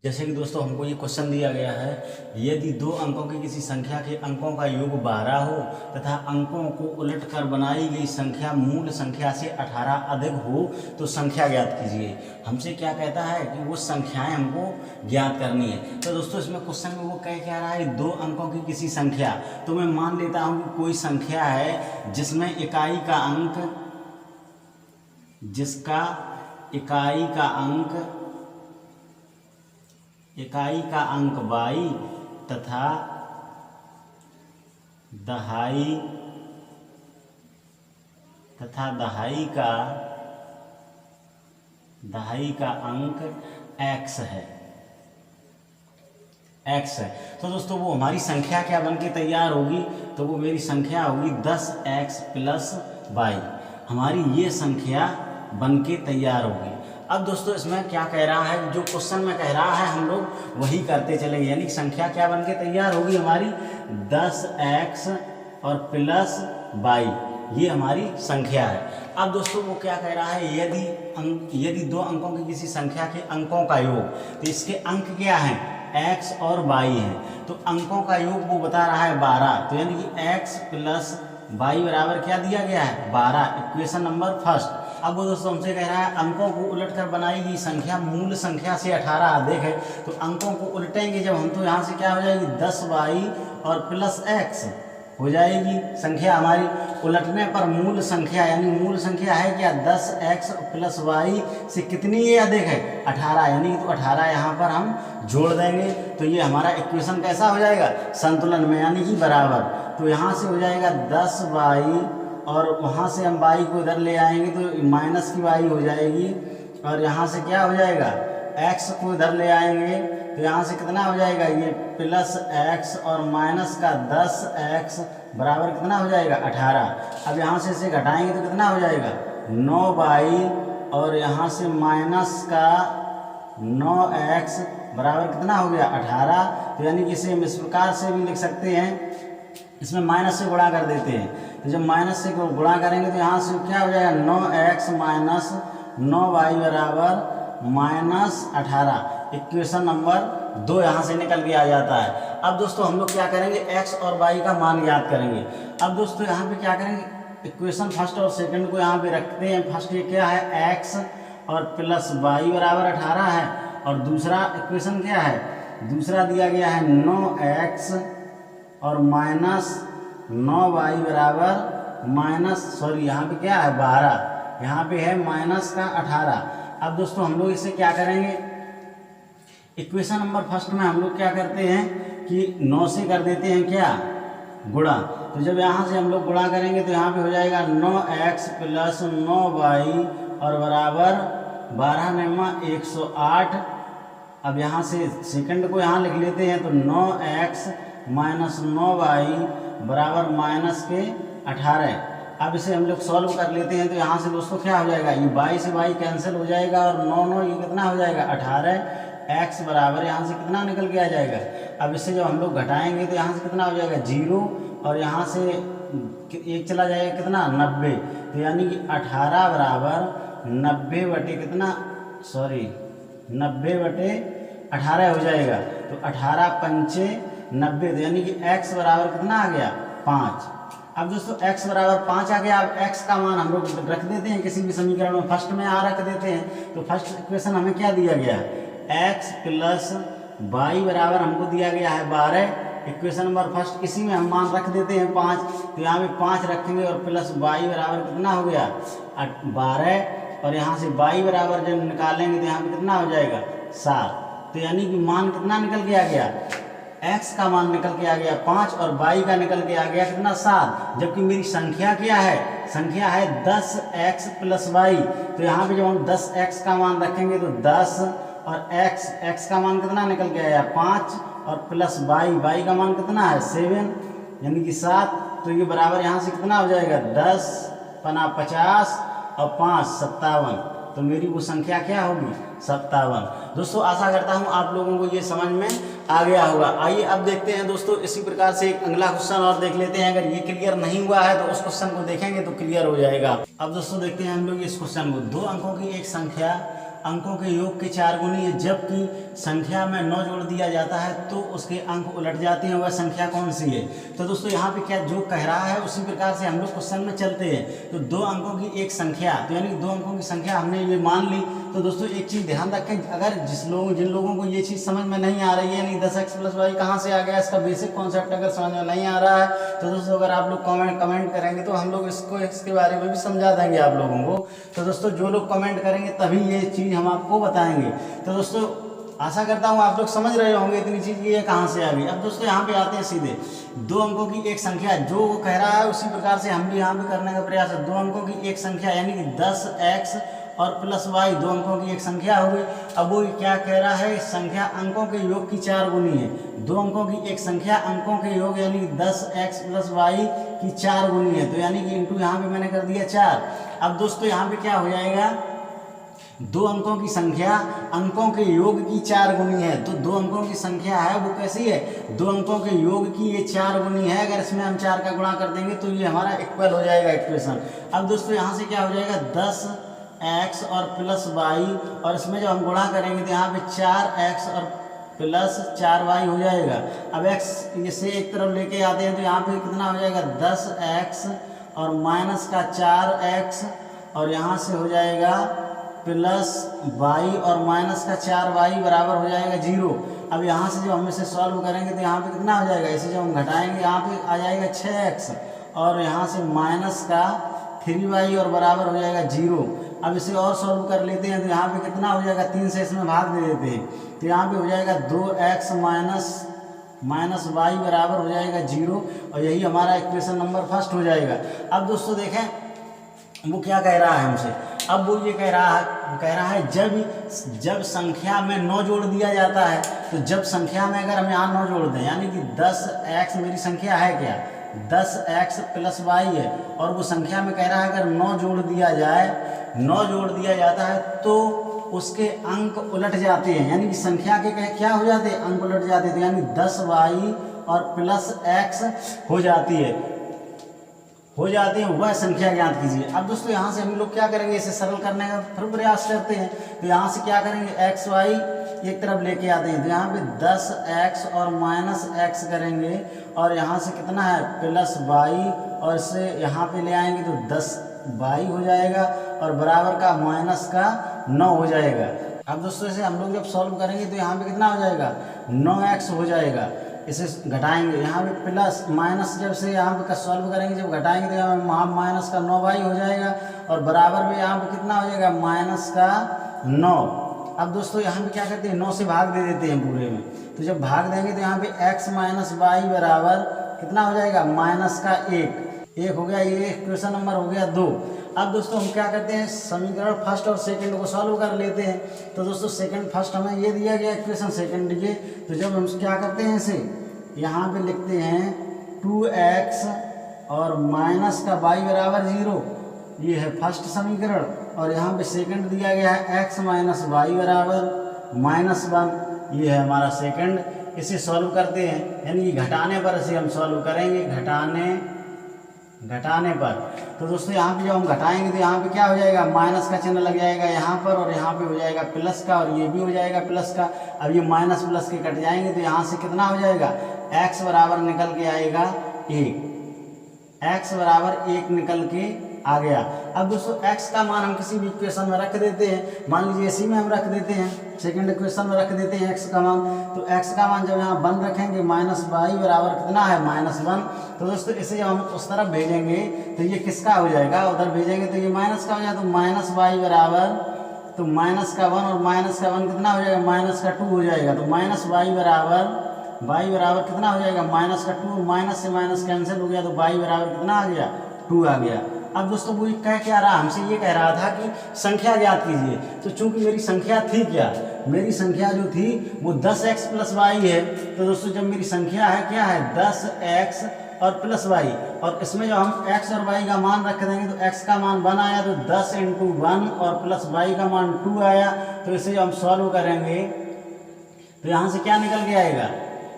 जैसे कि दोस्तों हमको ये क्वेश्चन दिया गया है, यदि दो अंकों की किसी संख्या के अंकों का योग 12 हो तथा अंकों को उलटकर बनाई गई संख्या मूल संख्या से 18 अधिक हो तो संख्या ज्ञात कीजिए। हमसे क्या कहता है कि वो संख्याएं हमको ज्ञात करनी है। तो दोस्तों इसमें क्वेश्चन में वो कह रहा है दो अंकों की किसी संख्या, तो मैं मान लेता हूँ कि कोई संख्या है जिसमें इकाई का अंक इकाई का अंक y तथा दहाई का अंक x है। तो दोस्तों वो हमारी संख्या क्या बन के तैयार होगी, तो वो मेरी संख्या होगी 10x प्लस y। हमारी ये संख्या बन के तैयार होगी। अब दोस्तों इसमें क्या कह रहा है, जो क्वेश्चन में कह रहा है हम लोग वही करते चलेंगे। यानी संख्या क्या बन के तैयार होगी हमारी 10x और प्लस y, ये हमारी संख्या है। अब दोस्तों वो क्या कह रहा है, यदि दो अंकों की किसी संख्या के अंकों का योग, तो इसके अंक क्या हैं, x और y हैं। तो अंकों का योग वो बता रहा है 12, तो यानी कि x प्लस y बराबर क्या दिया गया है 12, इक्वेशन नंबर फर्स्ट। अब वो दोस्तों हमसे कह रहा है अंकों को उलटकर बनाई गई संख्या मूल संख्या से 18 अधिक है। तो अंकों को उलटेंगे जब हम, तो यहाँ से क्या हो जाएगी 10y और प्लस x हो जाएगी संख्या हमारी। उलटने पर मूल संख्या, यानी मूल संख्या है क्या 10x प्लस y से कितनी ये अधिक है 18, यानी तो 18 यहाँ पर हम जोड़ देंगे तो ये हमारा इक्वेशन कैसा हो जाएगा, संतुलन में, यानी कि बराबर। तो यहाँ से हो जाएगा 10y और वहाँ से हम y को इधर ले आएंगे तो माइनस की y हो जाएगी, और यहाँ से क्या हो जाएगा x को इधर ले आएंगे तो यहाँ से कितना हो जाएगा, ये प्लस x और माइनस का 10x बराबर कितना हो जाएगा 18। अब यहाँ से इसे घटाएंगे तो कितना हो जाएगा 9y और यहाँ से माइनस का 9x बराबर कितना हो गया 18। तो यानी कि इसे हम इस प्रकार से भी लिख सकते हैं, इसमें माइनस से गुणा कर देते हैं। तो जब माइनस से गुणा करेंगे तो यहाँ से क्या हो जाएगा 9x माइनस 9y बराबर माइनस 18, इक्वेशन नंबर 2 यहाँ से निकल के आ जाता है। अब दोस्तों हम लोग क्या करेंगे, x और y का मान ज्ञात करेंगे। अब दोस्तों यहाँ पे क्या करेंगे, इक्वेशन फर्स्ट और सेकंड को यहाँ पे रखते हैं। फर्स्ट ये क्या है x और प्लस y बराबर 18 है, और दूसरा इक्वेशन क्या है, दूसरा दिया गया है 9x और माइनस 9y बराबर यहाँ पे क्या है 12, यहाँ पे है माइनस का 18। अब दोस्तों हम लोग इसे क्या करेंगे, इक्वेशन नंबर फर्स्ट में हम लोग क्या करते हैं कि 9 से कर देते हैं क्या गुणा। तो जब यहाँ से हम लोग गुणा करेंगे तो यहाँ पे हो जाएगा 9x प्लस 9y और बराबर 12 9 108। अब यहाँ से सेकंड को यहाँ लिख लेते हैं तो 9x माइनस 9y बराबर माइनस के 18। अब इसे हम लोग सॉल्व कर लेते हैं तो यहाँ से दोस्तों क्या हो जाएगा, ये y से y कैंसिल हो जाएगा और 9 ये कितना हो जाएगा 18, x बराबर यहाँ से कितना निकल के आ जाएगा। अब इससे जब हम लोग घटाएंगे तो यहाँ से कितना हो जाएगा 0 और यहाँ से एक चला जाएगा कितना 90। तो यानी कि 18 बराबर 90 बटे कितना 90 बटे 18 हो जाएगा। तो 18 पंचे 90, तो यानी कि x बराबर कितना आ गया 5। अब दोस्तों x बराबर 5 आ गया। अब x का मान हम लोग रख देते हैं किसी भी समीकरण में, फर्स्ट में रख देते हैं। तो फर्स्ट इक्वेशन हमें क्या दिया गया है, x प्लस y बराबर हमको दिया गया है 12, इक्वेशन नंबर फर्स्ट, इसी में हम मान रख देते हैं 5। तो यहाँ पे 5 रखेंगे और प्लस y बराबर कितना हो गया 12, और यहाँ से y बराबर जब निकालेंगे तो यहाँ पे कितना हो जाएगा 7। तो यानी कि मान कितना निकल के आ गया, x का मान निकल के आ गया 5 और y का निकल के आ गया कितना 7। जबकि मेरी संख्या क्या है, संख्या है 10x प्लस y। तो यहाँ पे जब हम 10x का मान रखेंगे तो 10 और x का मान कितना निकल के आया 5 और प्लस y का मान कितना है 7, यानी कि 7। तो ये बराबर यहाँ से कितना हो जाएगा 10 पना 50 और 5 57। तो मेरी वो संख्या क्या होगी 57। दोस्तों आशा करता हूँ आप लोगों को ये समझ में आ गया होगा। आइए अब देखते हैं दोस्तों, इसी प्रकार से एक अगला क्वेश्चन और देख लेते हैं। अगर ये क्लियर नहीं हुआ है तो उस क्वेश्चन को देखेंगे तो क्लियर हो जाएगा। अब दोस्तों देखते हैं हम लोग इस क्वेश्चन को। दो अंकों की एक संख्या अंकों के योग के 4 गुनी है। जबकि संख्या में 9 जोड़ दिया जाता है तो उसके अंक उलट जाते हैं। वह संख्या कौन सी है? तो दोस्तों यहाँ पे क्या जो कह रहा है उसी प्रकार से हम लोग क्वेश्चन में चलते हैं। तो 2 अंकों की एक संख्या, तो यानी कि 2 अंकों की संख्या हमने ये मान ली। तो दोस्तों एक चीज़ ध्यान रखें, अगर जिन लोगों को ये चीज़ समझ में नहीं आ रही है, यानी 10x + y कहाँ से आ गया, इसका बेसिक कॉन्सेप्ट अगर समझ में नहीं आ रहा है तो दोस्तों अगर आप लोग कमेंट करेंगे तो हम लोग इसके बारे में भी समझा देंगे आप लोगों को। तो दोस्तों जो लोग कमेंट करेंगे तभी ये चीज़ हम आपको बताएंगे। तो दोस्तों आशा करता हूँ आप लोग समझ रहे होंगे इतनी चीज़ की ये कहाँ से आ गई। अब दोस्तों यहाँ पे आते हैं सीधे 2 अंकों की एक संख्या, जो वो कह रहा है उसी प्रकार से हम भी यहाँ पे करने का प्रयास है। 2 अंकों की एक संख्या यानी कि 10x और +y 2 अंकों की एक संख्या हो गई। अब वो क्या कह रहा है, संख्या अंकों के योग की 4 गुनी है। 2 अंकों की एक संख्या अंकों के योग यानी कि 10x + y की 4 गुनी है। तो यानी कि इंटू यहाँ पे मैंने कर दिया 4। अब दोस्तों यहाँ पे क्या हो जाएगा, 2 अंकों की संख्या अंकों के योग की 4 गुनी है। तो 2 अंकों की संख्या है वो कैसी है, 2 अंकों के योग की ये 4 गुनी है। अगर इसमें हम 4 का गुणा कर देंगे तो ये हमारा इक्वल हो जाएगा इक्वेशन। अब दोस्तों यहाँ से क्या हो जाएगा, 10x और +y, और इसमें जब हम गुणा करेंगे तो यहाँ पे 4x और +4y हो जाएगा। अब x इसे एक तरफ लेके आते हैं तो यहाँ पे कितना हो जाएगा, 10x और -4x, और यहाँ से हो जाएगा +y और -4y बराबर हो जाएगा 0। अब यहाँ से जब हम इसे सॉल्व करेंगे तो यहाँ पे कितना हो जाएगा, इसे जब हम घटाएंगे यहाँ पे आ जाएगा 6x, और यहाँ से -3y और बराबर हो जाएगा 0। अब इसे और सॉल्व कर लेते हैं तो यहाँ पे कितना हो जाएगा, 3 से इसमें भाग दे देते हैं तो यहाँ पे हो जाएगा 2x -y बराबर हो जाएगा 0, और यही हमारा इक्वेशन नंबर फर्स्ट हो जाएगा। अब दोस्तों देखें वो क्या कह रहा है हमसे। अब वो ये कह रहा है जब संख्या में 9 जोड़ दिया जाता है, तो जब संख्या में अगर हम यहाँ 9 जोड़ दें, यानी कि 10x मेरी संख्या है क्या, 10x + y है, और वो संख्या में कह रहा है अगर 9 जोड़ दिया जाए, 9 जोड़ दिया जाता है तो उसके अंक उलट जाते हैं। यानी कि संख्या के क्या हो जाते हैं, अंक उलट जाते हैं। यानी 10y और +x हो जाती है वह संख्या ज्ञात कीजिए। अब दोस्तों यहाँ से हम लोग क्या करेंगे, इसे सरल करने का फिर प्रयास करते हैं। तो यहाँ से क्या करेंगे, x y एक तरफ लेके आते हैं तो यहाँ पे 10x और -x करेंगे, और यहाँ से कितना है +y, और इसे यहाँ पे ले आएंगे तो 10y हो जाएगा, और बराबर का -9 हो जाएगा। अब दोस्तों इसे हम लोग जब सॉल्व करेंगे तो यहाँ पे कितना हो जाएगा, 9x हो जाएगा। इसे घटाएंगे यहाँ पे प्लस माइनस, जब से यहाँ पे सॉल्व करेंगे जब घटाएंगे तो यहाँ पे -9y हो जाएगा, और बराबर में यहाँ पे कितना हो जाएगा, -9। अब दोस्तों यहाँ पे क्या करते हैं, 9 से भाग दे देते हैं पूरे में। तो जब भाग देंगे तो यहाँ पे x - y बराबर कितना हो जाएगा, -1 हो गया। ये इक्वेशन नंबर हो गया 2। अब दोस्तों हम क्या करते हैं, समीकरण फर्स्ट और सेकंड को सॉल्व कर लेते हैं। तो दोस्तों सेकंड फर्स्ट हमें ये दिया गया इक्वेशन, सेकंड ये। तो जब हम क्या करते हैं, इसे यहाँ पे लिखते हैं 2x और -y बराबर 0, ये है फर्स्ट समीकरण। और यहाँ पे सेकंड दिया गया है x - y बराबर -1, ये है हमारा सेकंड। इसे सॉल्व करते हैं, यानी कि घटाने पर इसे हम सॉल्व करेंगे, घटाने पर। तो दोस्तों यहाँ पे जब हम घटाएंगे तो यहाँ पे क्या हो जाएगा, माइनस का चिन्ह लग जाएगा यहाँ पर, और यहाँ पे हो जाएगा प्लस का, और ये भी हो जाएगा प्लस का। अब ये माइनस प्लस के कट जाएंगे तो यहाँ से कितना हो जाएगा, x बराबर निकल के आएगा 1, x बराबर 1 निकल के आ गया। अब दोस्तों x का मान हम किसी भी इक्वेशन में रख देते हैं, मान लीजिए इसी में हम रख देते हैं, सेकंड इक्वेशन में रख देते हैं x का मान। तो x का मान जब यहाँ 1 रखेंगे, -y बराबर कितना है, -1। तो दोस्तों इसे जब हम उस तरफ भेजेंगे तो ये किसका हो जाएगा, उधर भेजेंगे तो ये माइनस का हो जाएगा। तो -y बराबर, तो -1 और -1 कितना हो जाएगा, -2 हो जाएगा। तो y बराबर कितना हो जाएगा, -2, माइनस से माइनस कैंसिल हो गया, तो y बराबर कितना आ गया, 2 आ गया। अब दोस्तों वो कह क्या रहा, हमसे ये कह रहा था कि संख्या ज्ञात कीजिए। तो चूंकि मेरी संख्या थी क्या, मेरी संख्या जो थी वो 10x + y है। तो दोस्तों जब मेरी संख्या है क्या है, 10x और +y, और इसमें जो हम x और y का मान रख देंगे तो x का मान 1 आया, तो 10 × 1 और +y का मान 2 आया। तो इसे जब हम सॉल्व करेंगे तो यहाँ से क्या निकल के आएगा,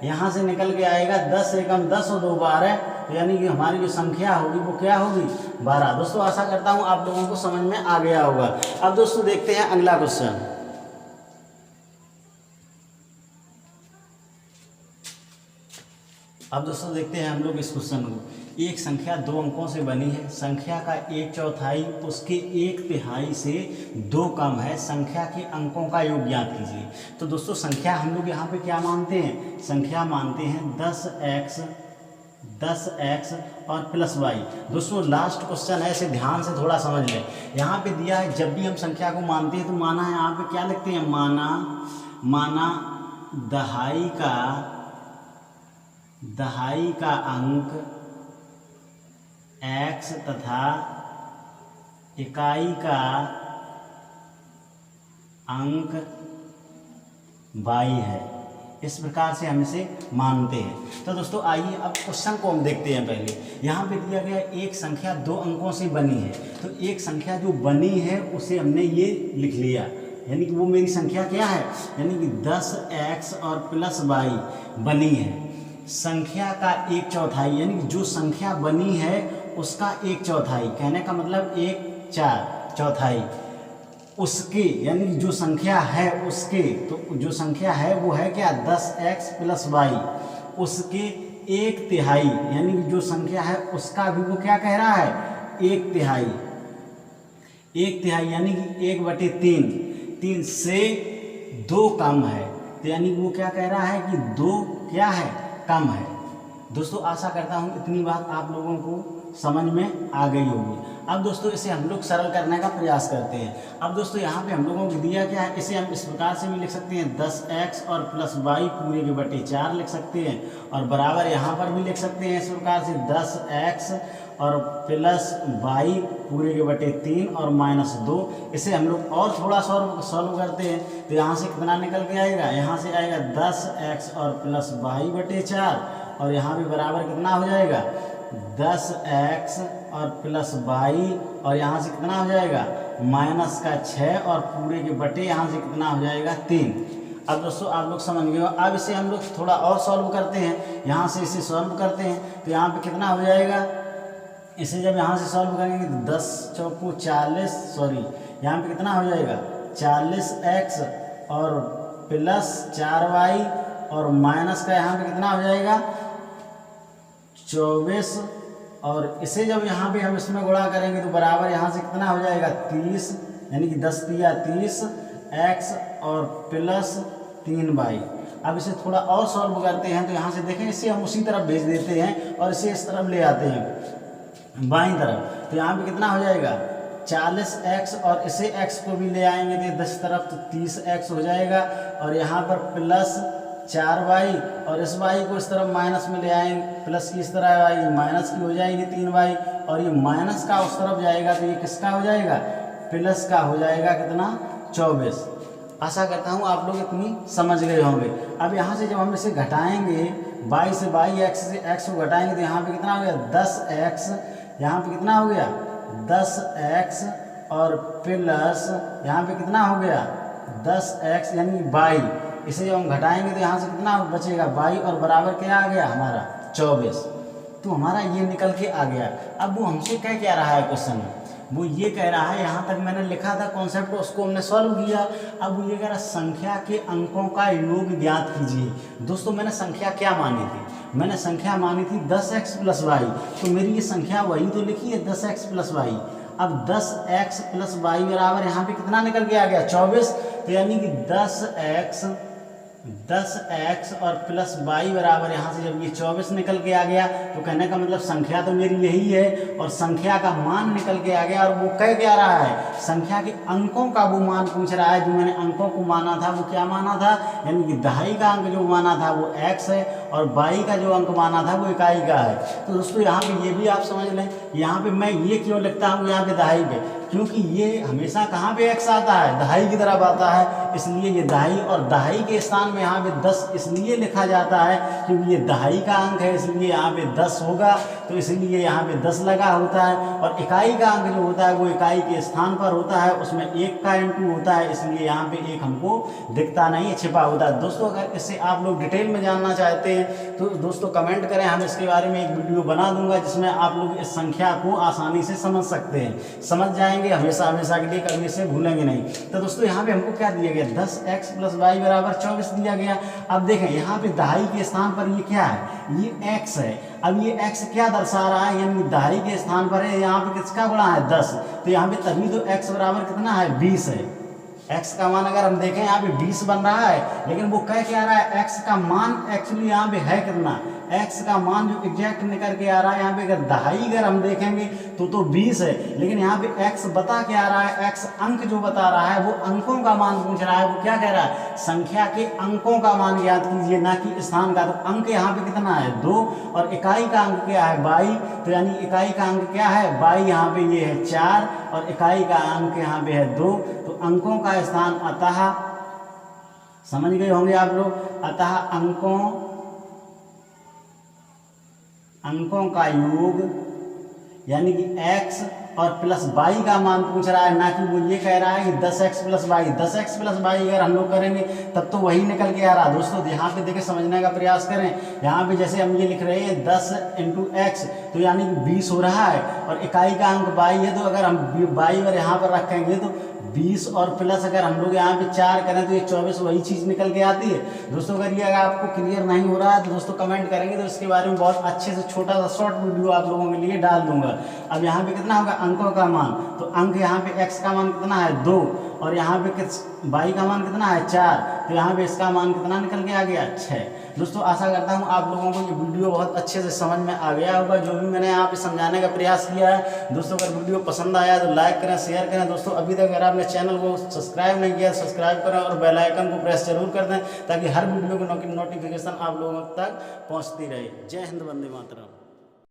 यहाँ से निकल के आएगा 10 × 10 और 2 12, तो यानी कि हमारी जो संख्या होगी वो क्या होगी, 12। दोस्तों आशा करता हूँ आप लोगों को समझ में आ गया होगा। अब दोस्तों देखते हैं अगला क्वेश्चन। अब दोस्तों देखते हैं हम लोग इस क्वेश्चन को। एक संख्या 2 अंकों से बनी है, संख्या का 1/4 उसके 1/3 से 2 कम है, संख्या के अंकों का योग ज्ञात कीजिए। तो दोस्तों संख्या हम लोग यहाँ पे क्या मानते हैं, संख्या मानते हैं 10x और प्लस y। दोस्तों लास्ट क्वेश्चन है, इसे ध्यान से थोड़ा समझ लें। यहाँ पे दिया है जब भी हम संख्या को मानते हैं तो माना है यहाँ पे क्या लिखते हैं, माना दहाई का अंक x तथा इकाई का अंक y है। इस प्रकार से हम इसे मानते हैं। तो दोस्तों आइए अब क्वेश्चन को हम देखते हैं। पहले यहाँ पे दिया गया एक संख्या 2 अंकों से बनी है, तो एक संख्या जो बनी है उसे हमने ये लिख लिया, यानी कि वो मेरी संख्या क्या है, यानी कि 10x और प्लस y बनी है। संख्या का 1/4 यानी कि जो संख्या बनी है उसका 1/4, कहने का मतलब 1/4 उसके, यानी कि जो संख्या है उसके, तो जो संख्या है वो है क्या 10x प्लस y, उसके 1/3 यानी कि जो संख्या है उसका भी वो क्या कह रहा है 1/3 यानी कि 1/3 से 2 कम है, तो यानी कि वो क्या कह रहा है कि 2 क्या है कम है। दोस्तों आशा करता हूँ इतनी बात आप लोगों को समझ में आ गई होगी। अब दोस्तों इसे हम लोग सरल करने का प्रयास करते हैं। अब दोस्तों यहाँ पे हम लोगों को दिया क्या है, इसे हम इस प्रकार से भी लिख सकते हैं 10x और प्लस y पूरे के बटे 4 लिख सकते हैं, और बराबर यहाँ पर भी लिख सकते हैं इस प्रकार से 10x और प्लस y पूरे के बटे 3 और -2। इसे हम लोग और थोड़ा सॉल्व करते हैं, तो यहाँ से कितना निकल के आएगा, यहाँ से आएगा 10x और प्लस y बटे 4, और यहाँ भी बराबर कितना हो जाएगा 10x और प्लस y, और यहाँ से कितना हो जाएगा -6 और पूरे के बटे यहाँ से कितना हो जाएगा 3। अब दोस्तों आप लोग समझ गए हो। अब इसे हम लोग थोड़ा और सॉल्व करते हैं, यहाँ से इसे सॉल्व करते हैं तो यहाँ पे कितना हो जाएगा, इसे जब यहाँ से सॉल्व करेंगे तो 10 चौको 40, सॉरी यहाँ पे कितना हो जाएगा 40x और प्लस 4y और माइनस का यहाँ पे कितना हो जाएगा 24, और इसे जब यहाँ पे हम इसमें गुणा करेंगे तो बराबर यहाँ से कितना हो जाएगा 30, यानी कि 10 तिया 30 x और प्लस 3y। अब इसे थोड़ा और सॉल्व करते हैं, तो यहाँ से देखें इसे हम उसी तरफ भेज देते हैं और इसे इस तरफ ले आते हैं बाईं तरफ, तो यहाँ पे कितना हो जाएगा 40x और इसे x को भी ले आएंगे तो 10 तरफ तो 30x हो जाएगा, और यहाँ पर प्लस 4y और इस y को इस तरफ माइनस में ले आएंगे, प्लस की इस तरह y माइनस की हो जाएगी 3y, और ये माइनस का उस तरफ जाएगा तो ये किसका हो जाएगा प्लस का हो जाएगा कितना 24। आशा करता हूँ आप लोग इतनी समझ गए होंगे। अब यहाँ से जब हम इसे घटाएंगे y से x से x को घटाएंगे तो यहाँ पे कितना हो गया 10x, यहाँ पे कितना हो गया 10x और प्लस यहाँ पे कितना हो गया 10x यानी y, इसे जब हम घटाएंगे तो यहाँ से कितना बचेगा y और बराबर क्या आ गया हमारा 24। तो हमारा ये निकल के आ गया। अब वो हमसे क्या रहा है क्वेश्चन में, वो ये कह रहा है, यहाँ तक मैंने लिखा था कॉन्सेप्ट उसको हमने सॉल्व किया। अब वो ये कह रहा है संख्या के अंकों का योग ज्ञात कीजिए। दोस्तों मैंने संख्या क्या मानी थी, मैंने संख्या मानी थी 10x प्लस y, तो मेरी ये संख्या वही तो लिखी है 10x प्लस y। अब 10x प्लस y बराबर यहाँ पे कितना निकल के आ गया 24, तो यानी कि 10x और प्लस y बराबर यहाँ से जब ये 24 निकल के आ गया तो कहने का मतलब संख्या तो मेरी यही है और संख्या का मान निकल के आ गया। और वो कह क्या रहा है, संख्या के अंकों का वो मान पूछ रहा है। जो मैंने अंकों को माना था वो क्या माना था, यानी कि दहाई का अंक जो माना था वो x है और y का जो अंक माना था वो इकाई का है। तो दोस्तों यहाँ पे ये भी आप समझ लें, यहाँ पे मैं ये क्यों लिखता हूँ यहाँ पे दहाई पे, क्योंकि ये हमेशा कहाँ पे x आता है दहाई की तरफ आता है, इसलिए ये दहाई, और दहाई के स्थान में यहाँ पे 10 इसलिए लिखा जाता है क्योंकि ये दहाई का अंक है, इसलिए यहाँ पे 10 होगा, तो इसलिए यहाँ पे 10 लगा होता है। और इकाई का अंक जो होता है वो इकाई के स्थान पर होता है, उसमें 1 का इंटू होता है, इसलिए यहाँ पे 1 हमको दिखता नहीं है, छिपा होता है। दोस्तों अगर इससे आप लोग डिटेल में जानना चाहते हैं तो दोस्तों कमेंट करें, हम इसके बारे में एक वीडियो बना दूंगा जिसमें आप लोग इस संख्या को आसानी से समझ सकते हैं, समझ जाएंगे जाएगी हमेशा हमेशा के लिए, कभी इसे भूलेंगे नहीं। तो दोस्तों यहाँ पे हमको क्या दिया गया, 10x + y बराबर 24 दिया गया। अब देखें यहाँ पे दहाई के स्थान पर ये क्या है, ये x है। अब ये x क्या दर्शा रहा है, यानी दहाई के स्थान पर है, यहाँ पे किसका बड़ा है 10, तो यहाँ पे तभी तो x बराबर कितना है 20 है। x का मान अगर हम देखें यहाँ पे 20 बन रहा है, लेकिन वो कह के आ रहा है x का मान एक्चुअली यहाँ पे है कितना, x का मान जो एग्जैक्ट निकल के आ रहा है यहाँ पे अगर दहाई अगर हम देखेंगे तो 20 है, लेकिन यहाँ पे x बता के आ रहा है, x अंक जो बता रहा है वो अंकों का मान पूछ रहा है। वो क्या कह रहा है, संख्या के अंकों का मान ज्ञात कीजिए, ना कि स्थान का। तो अंक यहाँ पे कितना है 2, और इकाई का अंक क्या है 22, तो यानी इकाई का अंक क्या है 22, यहाँ पे ये है 4 और इकाई का अंक यहाँ पे है 2। तो अंकों का स्थान अतः, समझ गए होंगे आप लोग, अतः अंकों का योग यानी कि x और प्लस y का मान पूछ रहा है, ना कि वो ये कह रहा है कि 10x + y। 10x + y अगर हम लोग करेंगे तब तो वही निकल के आ रहा है। दोस्तों यहाँ पे देखें, समझने का प्रयास करें। यहाँ पे जैसे हम ये लिख रहे हैं 10 × x, तो यानी कि 20 हो रहा है, और इकाई का अंक y है, तो अगर हम y अगर यहाँ पर रखेंगे तो 20 और प्लस अगर हम लोग यहाँ पे 4 करें तो ये 24, वही चीज़ निकल के आती है। दोस्तों अगर ये अगर आपको क्लियर नहीं हो रहा है तो दोस्तों कमेंट करेंगे, तो इसके बारे में बहुत अच्छे से छोटा सा शॉर्ट वीडियो आप लोगों के लिए डाल दूंगा। अब यहाँ पे कितना होगा अंकों का मान, तो अंक यहाँ पे x का मान कितना है 2, और यहाँ पे y का मान कितना है 4, तो यहाँ पे इसका मान कितना निकल के आ गया 6। दोस्तों आशा करता हूँ आप लोगों को ये वीडियो बहुत अच्छे से समझ में आ गया होगा, जो भी मैंने यहाँ पे समझाने का प्रयास किया है। दोस्तों अगर वीडियो पसंद आया तो लाइक करें, शेयर करें। दोस्तों अभी तक अगर आपने चैनल को सब्सक्राइब नहीं किया, सब्सक्राइब करें और बेल आइकन को प्रेस जरूर कर दें, ताकि हर वीडियो की नोटिफिकेशन आप लोगों तक पहुँचती रहे। जय हिंद, वंदे मातरम।